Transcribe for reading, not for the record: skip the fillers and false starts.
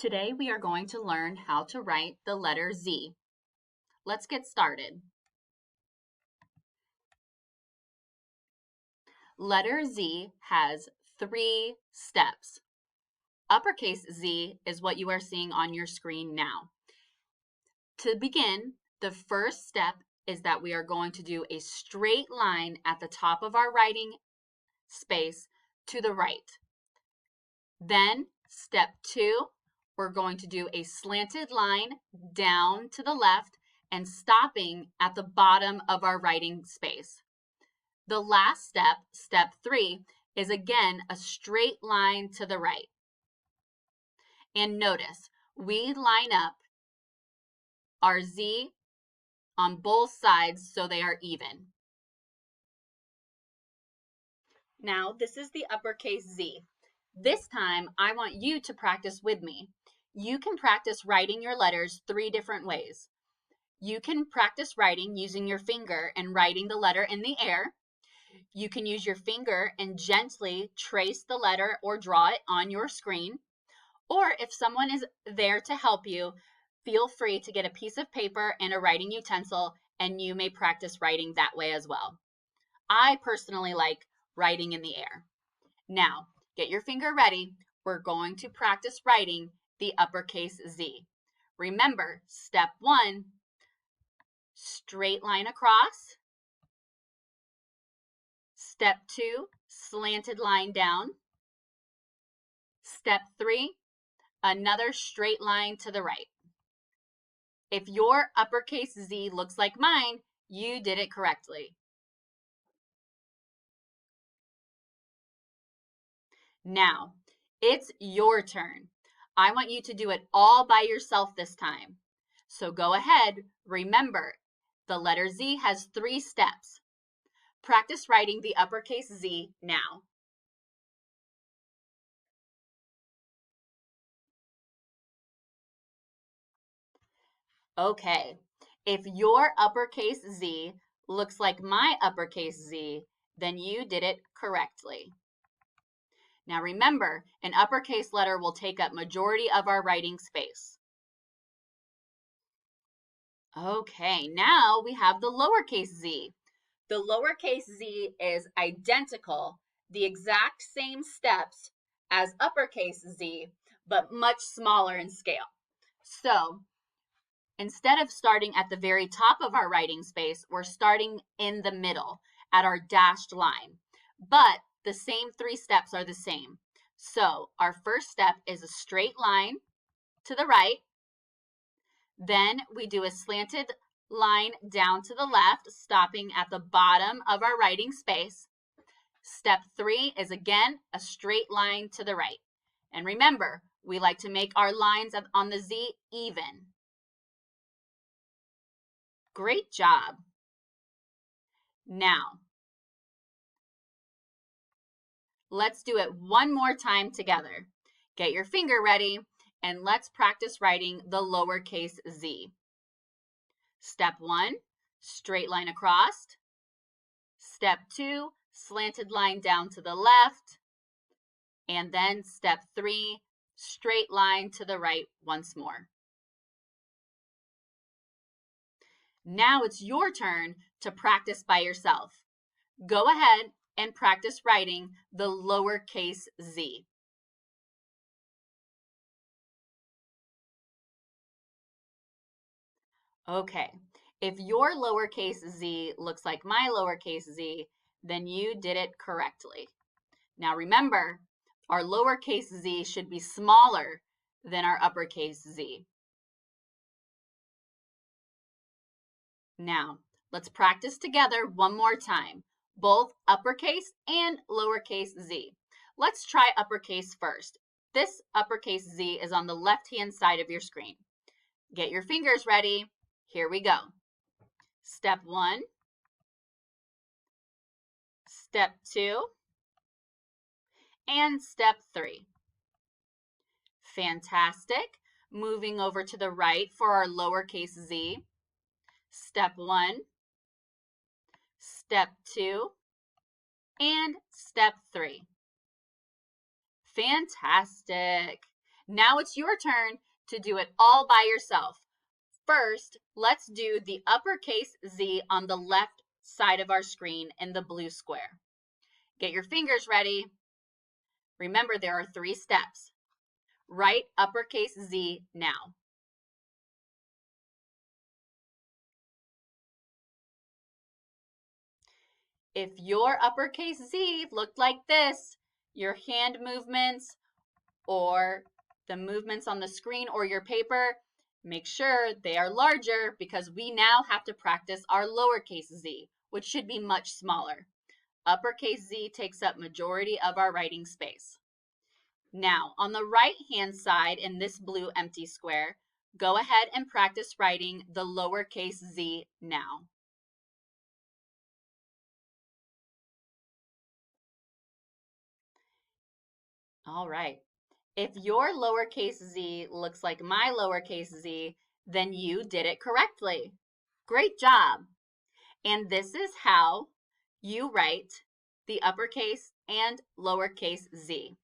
Today we are going to learn how to write the letter Z. Let's get started. Letter Z has 3 steps. Uppercase Z is what you are seeing on your screen now. To begin, the first step is that we are going to do a straight line at the top of our writing space to the right. Then, step 2, we're going to do a slanted line down to the left and stopping at the bottom of our writing space. The last step, step 3, is again a straight line to the right. And notice, we line up our Z on both sides so they are even. Now, this is the uppercase Z. This time, I want you to practice with me. You can practice writing your letters 3 different ways. You can practice writing using your finger and writing the letter in the air. You can use your finger and gently trace the letter or draw it on your screen. Or if someone is there to help you, feel free to get a piece of paper and a writing utensil, and you may practice writing that way as well. I personally like writing in the air. Now, get your finger ready. We're going to practice writing the uppercase Z. Remember, step 1, straight line across. Step 2, slanted line down. Step 3, another straight line to the right. If your uppercase Z looks like mine, you did it correctly. Now, it's your turn. I want you to do it all by yourself this time. So go ahead. Remember, the letter Z has 3 steps. Practice writing the uppercase Z now. Okay, if your uppercase Z looks like my uppercase Z, then you did it correctly. Now remember, an uppercase letter will take up majority of our writing space. Okay, now we have the lowercase z. The lowercase z is identical, the exact same steps as uppercase z, but much smaller in scale. So instead of starting at the very top of our writing space, we're starting in the middle at our dashed line. But the same 3 steps are the same. So our first step is a straight line to the right. Then we do a slanted line down to the left, stopping at the bottom of our writing space. Step 3 is again a straight line to the right. And remember, we like to make our lines on the Z even. Great job. Now, let's do it one more time together. Get your finger ready and let's practice writing the lowercase z. Step 1, straight line across. Step 2, slanted line down to the left. And then step 3, straight line to the right once more. Now it's your turn to practice by yourself. Go ahead and practice writing the lowercase z. Okay, if your lowercase z looks like my lowercase z, then you did it correctly. Now remember, our lowercase z should be smaller than our uppercase z. Now, let's practice together one more time, both uppercase and lowercase z. Let's try uppercase first. This uppercase z is on the left-hand side of your screen. Get your fingers ready. Here we go. Step 1, step 2, and step 3. Fantastic. Moving over to the right for our lowercase z. Step 1, step 2, and step 3. Fantastic. Now it's your turn to do it all by yourself. First, let's do the uppercase Z on the left side of our screen in the blue square. Get your fingers ready. Remember, there are 3 steps. Write uppercase Z now. If your uppercase Z looked like this, your hand movements or the movements on the screen or your paper, make sure they are larger because we now have to practice our lowercase z, which should be much smaller. Uppercase Z takes up majority of our writing space. Now, on the right-hand side in this blue empty square, go ahead and practice writing the lowercase z now. All right. If your lowercase z looks like my lowercase z, then you did it correctly. Great job. And this is how you write the uppercase and lowercase z.